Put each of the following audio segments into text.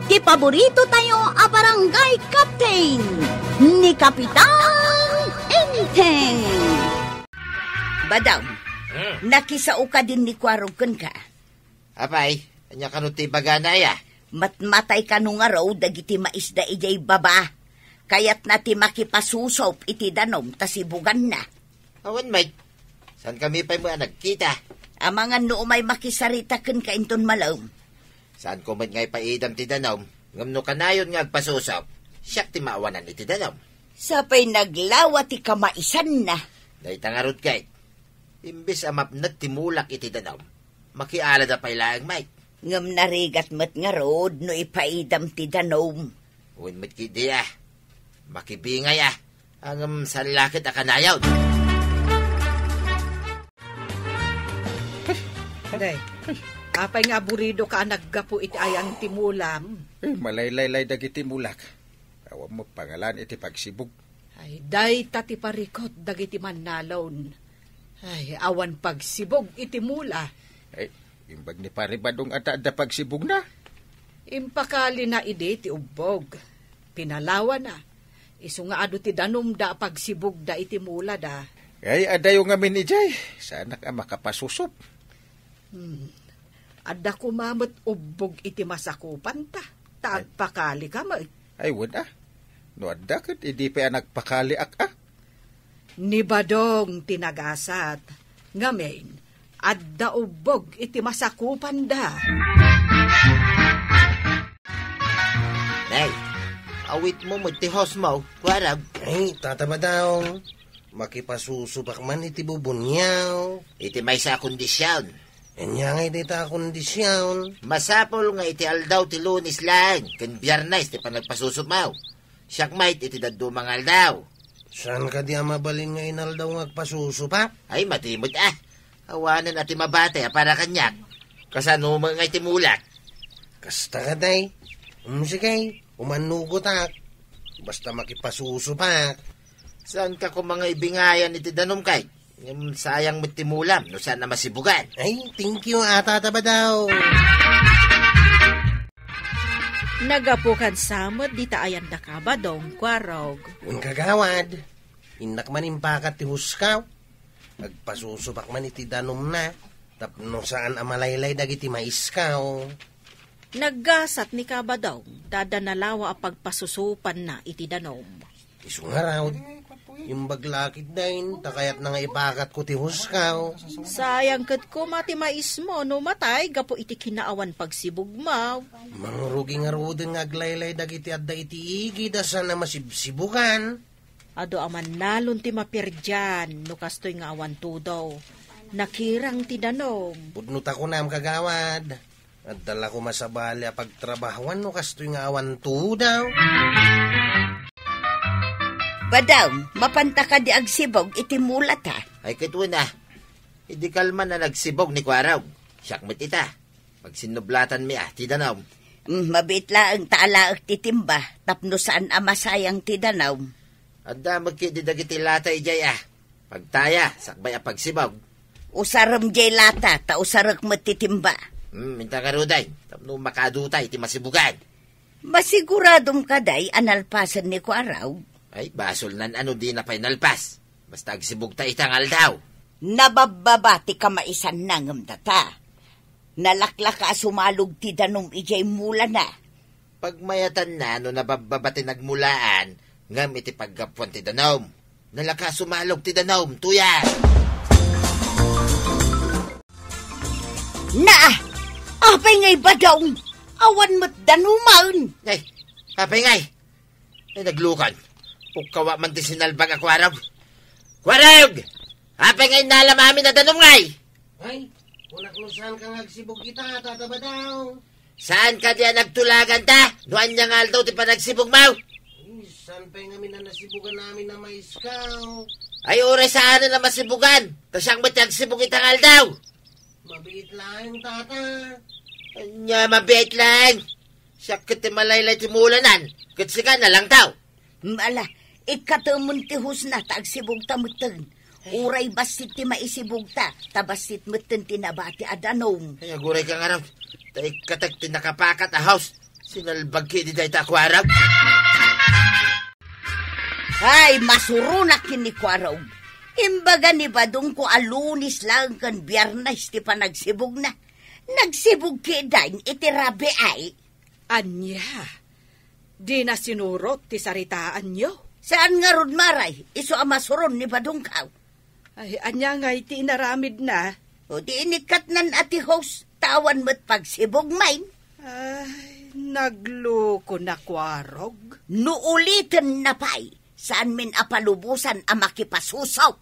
ti paborito tayo a barangay captain ni Kapitan Enteng. Badam, nakisao ka din ni Kwarog ka. Apay, anya kanuti bagana ya. Matmatay ka nung araw, dagiti maisda ijay baba. Kaya't nati makipasusop iti danom, tasibugan na. Awan, mate. San kami pa'y mga nagkita? Amangan no may makisarita ken ka inton malaw. Saan ko man nga'y paidam ti danom, ngamno kanayon nga agpasusop, siyak ti maawanan iti danom. Sapay naglawa ti kamaisan na. Daytangarod kay, imbis amapnat ti mulak iti danom, makiala da pa'y laang, mate. Ngam narigat mat nga rod no ipaidam ti danom. Uwin mat kidi makibingay ang salakit akanayaw. Day, apay nga aburido ka naggapo iti ayang timulam. Malaylay dagiti mulak. Awa mo pangalan iti pagsibog. Ay, day tati parikot dagiti manalon. Ay, awan pagsibog iti mula. Ay, imbag ni paribadong ata da pagsibog na. Impakali na ide ti ubog. Pinalawa na. Isu nga ado ti danom da pagsibog da iti mula da. Ay, adayo nga minijay. Sana ka makapasusop. Adda kumamot ubog iti masakupan ta. Tagpakali ka mo. Ay, wala. No, adda kat, hindi pa nagpakali Ni badong tinagasat. Ngamen, adda ubog iti masakupan da. Nay, awit mo magtihos mo, Kwarag. Ay, tataba daw. Makipasusupak man iti bubunyaw. Iti may sa kondisyon. Anya nga iti ta kondisyon. Masapol nga iti aldaw ti Lunes lang, ken Biyernes ti panagpasusumaw. Siyak mait iti dadumang aldaw. Saan ka di mabalin nga inaldaw nga agpasusupak? Ay, matimot Awanan ati mabate para kanyak. Kasano nga iti mulak. Kasta ka day. Sige, umanugot basta makipasusupak. Saan ka kung mga ibingayan iti danom kay? Sayang matimulam, no saan na masibugan. Ay, thank you, tataba daw. Nagapukan samot di taayan da ka ba dong, Kwarog? Un kagawad, inak man impakat ti huskaw. Agpasusupak man iti danom na, tapno saan amalaylay dagiti maiskaw. Naggasat ni ka ba daw, dadanalawa a pagpasusupan na iti danom. Isung araw, yung baglakit dahin, takayat na nga ipakat ko ti huskaw. Sayang kat ko mati mais mo, no matay, gapo iti kinaawan pagsibugmaw. Mangruging arudin nga aglaylay dagiti adda iti igi, dasa na masibsibugan. Ado aman nalon ti mapirjan, no kastoy nga awan tudaw. Nakirang ti danom. Pudnot ako na kagawad. At dala ko masabali a pagtrabahuan, no kastoy nga awan tudaw. Badaw, mapanta ka di agsibog iti mulat Ay kitwa na. Hindi kalman na nagsibog ni Kwarog. Siyak mat ita. Pag sinublatan mi ti danom. Mabitla ang taalaak ti timba, tapno saan amasayang ti danaw. Adda magkidi dagiti lata ijay Pagtaya, sakbay a pagsibog. Usaram jay lata, ta usarak mat ti timba. Minta ka ruday, tapno makadutay ti masibugan. Masiguradong kaday analpasan ni Kwarog. Ay, basol nan di na pa'y nalpas. Basta agsibog ta itangal daw. Nabababati ka maisan nangam data. Nalakla ka sumalog ti danom ijay mula na. Pagmayatan na, nabababati nagmulaan, ngam iti paggapuan ti danom. Nalaka sumalog ti danom, tuya! Apay ngay ba daw? Awan mat danuman. Ay, apay ngay. Ay, naglukan. Pukawa man ti sinalbag ako Kwarog. Kwarog! Apay ngay nalamami na danom ngay. Ay, saan kang nagsibog kita, tataba daw. Saan ka diyan nagtulagan ta? Nuan niya nga daw ti panagsibog mau? Saan pa yung amin na nasibugan namin na maiskaw? Ay, oras saan na masibugan. Tasyang ba't nagsibog itangal daw? Mabiit lang, tata. Anya, mabiit lang. Siya kiti malaylay ti mulanan. Katsika na lang daw. Mala, ikatamun ti husna, tagsibog ta mutin. Uray basit ti maisibog ta, tabasit mutin tinabati adanom. Ay, aguray ka nga raw. Taik katag tinakapakat a house. Sinalbag kini day takwaraw. Ay, masurunak kini kwaraw. Imbaga ni Badong ko alunis lang kan biyernes ti pa nagsibog na. Nagsibog kidain iti rabi ay. Anya, di na sinurot ti saritaan nyo. Saan nga rod maray? Iso ang masuron ni Badong kaw. Ay, anya nga iti inaramid na. O di inikat nan ati host. Tawan mo't pagsibog main. Ay, nagloko na kwarog. Nuulitin na pa'y. Saan min apalubusan ang makipasusaw?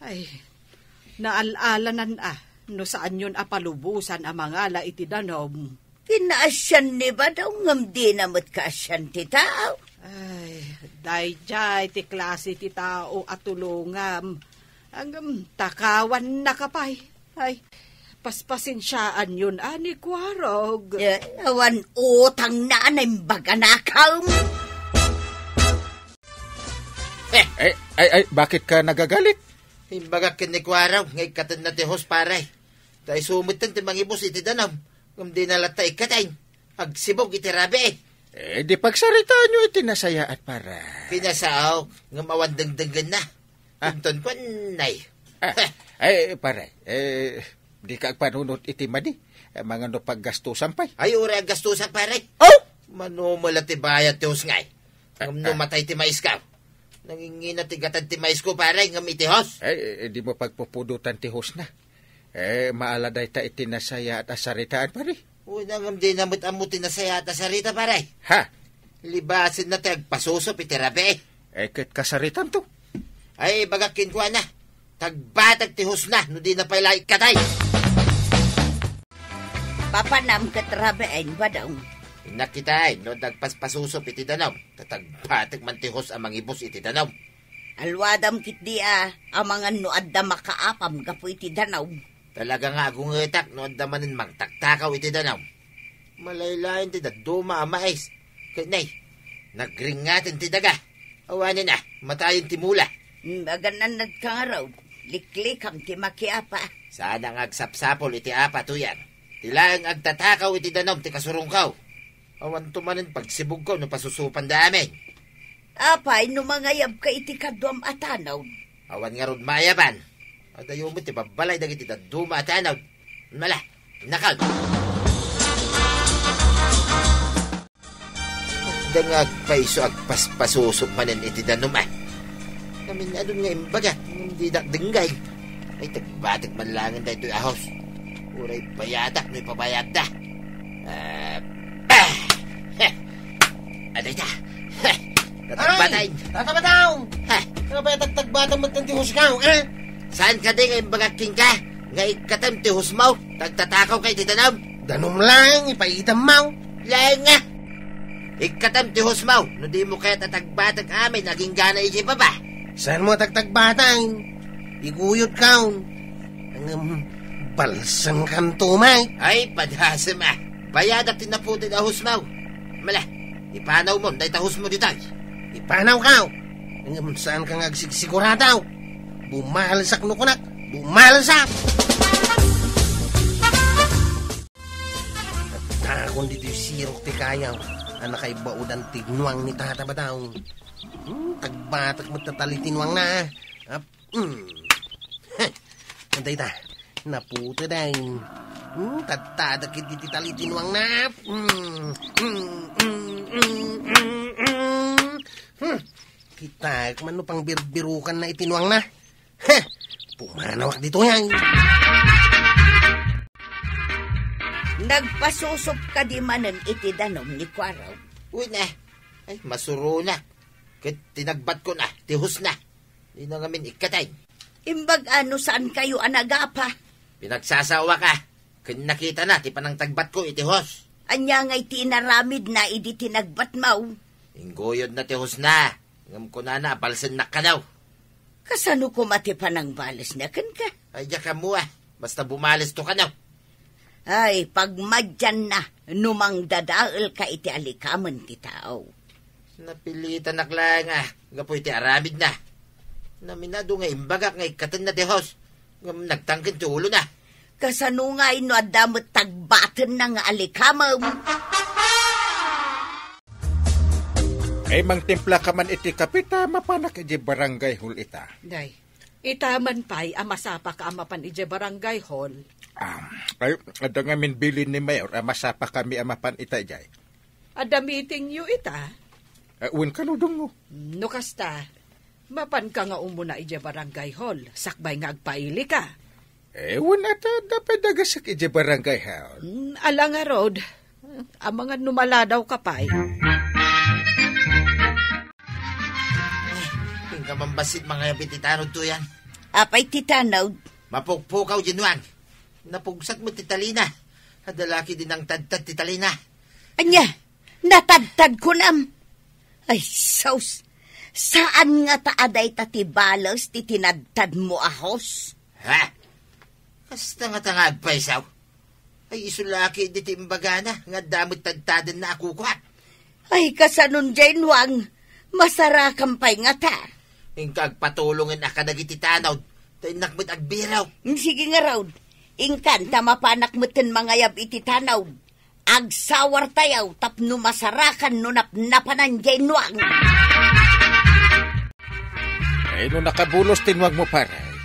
Ay, naalalanan no saan yun apalubusan ang mga la iti danom. Kinaasyan ni Badong ngam di namot kaasyan ti tao. Ay, dayjay ti klase ti tao at tulungam. Ang takawan na kapay. Ay, paspasensyaan yun, ani kwarog. Awan utang na anay baganakaw mo. Ay, bakit ka nagagalit? Imbaga kinikwaraw, ngay katan na ti hos paray. Tay sumutan ti mangibos iti danam. Ngam di nalata ikatayin. Agsibog iti rabi eh. Di pagsaritaan nyo iti nasaya at para. Pinasaaw, ngam awan dengdengan na. Unton ko, nay. Paray, di ka agpanunot iti madi. Mga no paggastusan pa'y. Ay, ura gastusan paray. Oh! Manumala ti bayat ti hos ngay. Ngam numatay ti mais ka. Nangingina ti gatan ti mais ko paray, ngam iti hos. Di mo pagpupudutan ti hos na. Maaladay ta iti nasaya at asaritaan pari. Una ngam di namit amuti na saya at asarita paray. Ha? Libasin na ti agpasusop iti rabi. Ket kasaritan to. Ay, bagakin ko na. Tagbatag ti hos na, no di na pala ikatay. Papanam katrabein Badong. Nakitay, no nagpaspasusop iti danaw. Tatagbatag man ti hos amang ibos iti danaw. Alwadam kit di ang mga nuad da makaapam gapo iti danaw. Talaga nga agungetak no adda manin magtaktakaw iti danaw. Malaylayan ti daduma amais. Kanay, nagringatin ti daga. Awanin na, matayin ti mula. Maganan nagkangaraw. Liklikam ti makiapa. Sana nga agsapsapol iti apa tuyan. Tilang agtatakaw iti danaw ti kasurungkaw. Awan tumanin pagsibog ko no pasusupan damin. Apay, numangayab ka iti kadwam atanaw. Awan nga rod mayaban. Adayo mo ti babalay dagiti daduma atanaw. Mala, nakal. Dangag paiso agpaspasusok manin iti danuma. Namin adun nga imbaga, hindi dakdenggay. Ay tagbatak manlangan da ito'y ahos. Uray bayadak, may pabayag da. Aday da. Tatagbatay. Tatabataw! Ano ba yung tagtagbatang magtantihos ka? Saan ka din ngayong bagaking ka? Ngay katam ti husmaw, tagtatakaw kay titanam. Danom lang, ipaitam mau. Lain nga. Ikatam ti husmaw, no di mo kaya tatagbatag amin, naging gana iji pa ba? Saan mo tagtagbatang? Iguyot ka. Ang balsang kanto, may. Ay, padhasam bayadak tinaputin na husmaw. Mala, ipanaw mo, dahi tahus mo ditay. Ipanaw ka. Ang saan kang agsigsiguradaw? Bumalsak no kunak. Bumalsak! Takon dito yung sirok ti kayaw. Anak ay baudan tignuang ni tatabataw. Tagbatak magtatalitinwang na. Anday ta. Naputa dahin. Tatadakit iti talitinwang na. Kita, kumano pang birbirukan na itinwang na. Pumanawak dito yan. Nagpasusop ka di manan iti danom ni Kwaraw. Uy na, ay masuro na. Kit tinagbat ko na, tihus na. Di na ngamin ikatay. Imbag ano saan kayo anagapa? Pinagsasawa ka. Kung nakita na, ti panang tagbat ko itihos. Anya nga'y tinaramid na idi tinagbat mau. Inggoyod na tihos na. Ngam ko na balsan na ka daw. Kasano ko matipa ng balas na kan ka? Ay, ka mo basta bumalis to ka daw. Ay, pagmadyan na, numang dadaal ka iti alikaman ti tao. Napilitan nakla nga, gapo iti aramid na. Naminado nga imbagak nga ikatan na tihos. Ngam nagtangkin ti ulo na. Kasanungay no adamot tagbaten na nga alikamaw. Ay mang timpla ka man iti kapita, mapanak iti barangay hall ita. Day, itaman pa'y amasapa ka amapan ije barangay hall. Ay, ada nga min bilin ni Mayor, masapa kami amapan ita jay. Ada meeting yu ita. Uwin ka no dong mo. No kasta, mapan ka nga umuna ije barangay hall, sakbay nga agpaili ka. Uwin ata, dapat dagasak ije barangay hall. Ala nga Rod, ang mga numaladaw ka pa'y. Kamambasit mga yapititanod to yan. Apay titanaw. Mapugpukaw ginwang. Napugsat mo titalina. Hadalaki din ang tadtad titalina. Anya, natadtad ko nam. Ay, saus. Saan nga taaday tatibalos ti tinadtad mo ahos? Ha? Kasta nga tangag pa isaw. Ay isulaki di timbagana. Nga damot tadtadan na ako kwa. Ay, kasanon dyan, Wang. Masarakan pa'y nga ta. Ingkag patulungan na kadagiti tanaw. Tainakmat agbiraw. Sige nga raw. Ingkan, tamapanak moten mga yab iti tanaw. Agsawar tayaw, tapno masarakan no napnapanan dyan, Wang. Ay, no nakabulos tinwag mo paray.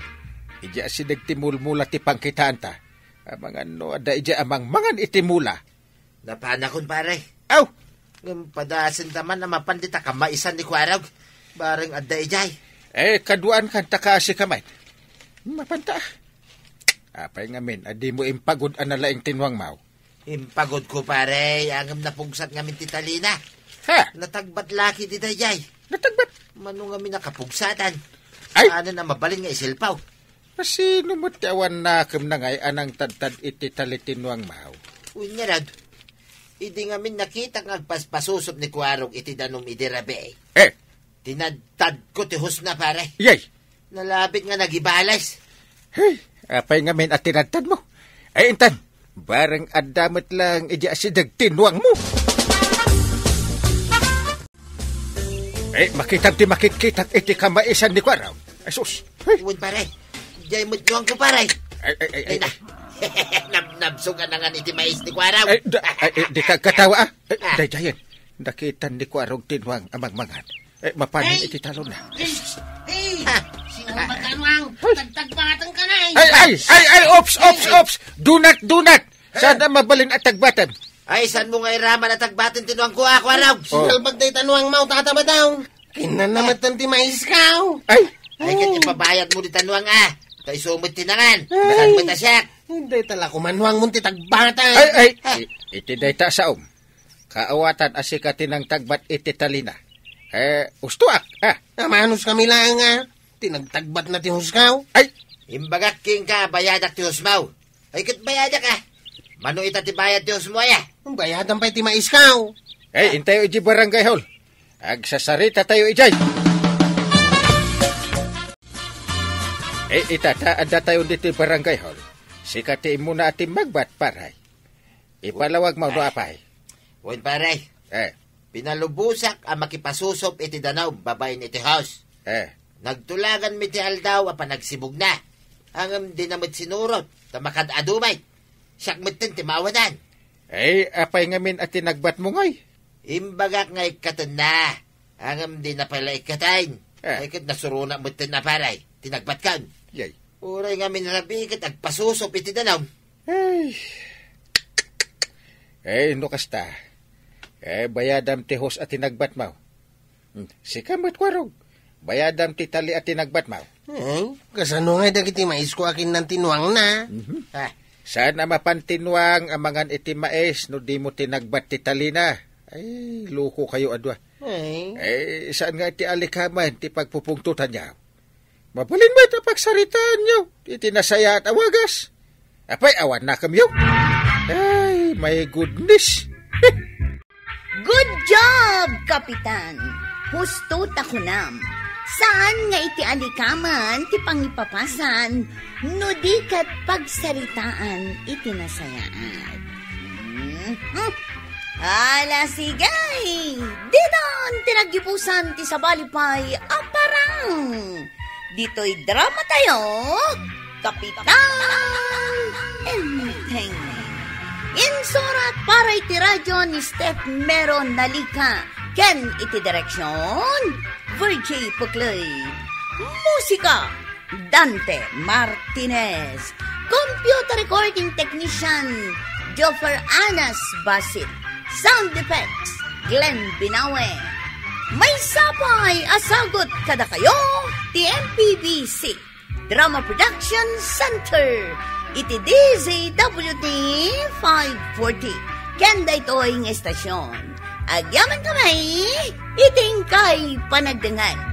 Ija si nagtimulmula ti pangkitaan ta. Mga no, ada ija amang mangan itimula. Napanakon pare. Aw! Padasan taman na mapandita ka maisan ni Kwarag. Bareng adda ijay. Kaduan kan takaasi kamay. Mapanta. Apay ngamin, adi mo impagod analaing tinwang mau. Impagod ko pare, angam na pugsat ngamin titalina. Ha? Natagbat laki di dayay. Natagbat? Mano ngamin nakapugsatan. Ay! Ano na mabalin nga isilpaw. Pasino mo tiawan na kam na ngay anang tadtad iti talitinwang mau. Uy nga rad. Idi ngamin nakita ng agpaspasusop ni Kwarog iti danom idirabe. Tinadtad ko ti husna pare. Yay! Nalabit nga nagibalas. Hey, apay ngamin at tinadtad mo. Ay, intan, barang adamot lang iji asidag tinwang mo. Makitab ti makikitak iti kamaisan ni Kwaraw. Asus. Hey. Uwan pare. Diyay mo tuwang ko pare. Ay, na. Nabnabso ka na nga iti mais ni Kwaraw. Di ka katawa Dayan, nakitan ni Kwaraw tinwang amang-mangan. Mapanin iti talo na. Hey! Sino ba tanwang? Tagtagbatan ka na Ay! Ops! Do not! Sana mabalin at tagbatan. Ay, saan mo nga iraman at tagbatan tinuang ko ako, Araw? Sinalbag day tanwang mau tatama daw. Kinanamatan ti mais kaw. Ay, kanya pabayad mo di tanuang Tay sumit tinangan. Basan mo tasyak. Hindi tala kumanwang mo ti tagbatan. Ay! Iti day ta saom. Kaawatan asikatin ng tagbat iti talina. Ustuak, Manos kami lang tinagtagbat na ti huskaw. Ay! Imbagak king ka, bayadak ti husmaw. Ay, kit bayadak Mano ita ti bayad ti husmaw Bayadan pa ti mais kaw. Intayo iji barangay hall. Agsasarita tayo ijay. Anda tayo dito barangay hall. Sikati muna ating magbat paray. Ipalawag mo no apay. Uwan paray. Pinalubusak ang makipasusop iti danaw, babayin iti house. Nagtulagan mi ti aldaw, nagsibog na. Ang dinamit sinurot, tamakad adumay. Siyak mitin ti mawanan. Apay ngamin at tinagbat mo ngay. Imbagak ngay katan na. Ang di na pala ikatain. Ay kat nasuruna mitin na paray. Tinagbat kan. Yay. Uray ngamin rabikit, agpasusop iti danaw. No kasta. Bayadam ti hos at tinagbat mau. Sikamot Kwarog. Bayadam ti tali at tinagbat mau. Kasano nga dagiti mais ko akin ng tinwang na. Saan mapantinwang amangan iti mais no di mo tinagbat ti tali na. Ay, luko kayo adwa. Saan nga iti alikaman ti pagpupungtutan niya. Mabalin mo ito pagsaritaan niyo. Iti nasaya at awagas. Apay, awan na kami Ay, my goodness. Good job, Kapitan! Husto takunam. Saan nga iti alikaman, ti pangipapasan, no di kat pagsaritaan iti nasayaan. Ala sigay! Dinan tinagipusan ti sabalipay aparang! Dito'y drama tayo, Kapitan! Enteng. Insurat para iti radyo ni Steph Meron Nalika. Ken iti direksyon, Virgie Puclay. Musika, Dante Martinez. Computer recording technician, Joffer Anas Basit. Sound effects, Glenn Binawe. May sapay asagot kada kayo, TMPBC Drama Production Center. Iti DZWT 540. Kenda ito ang estasyon. Agyaman kamay, iting kay panagdangan.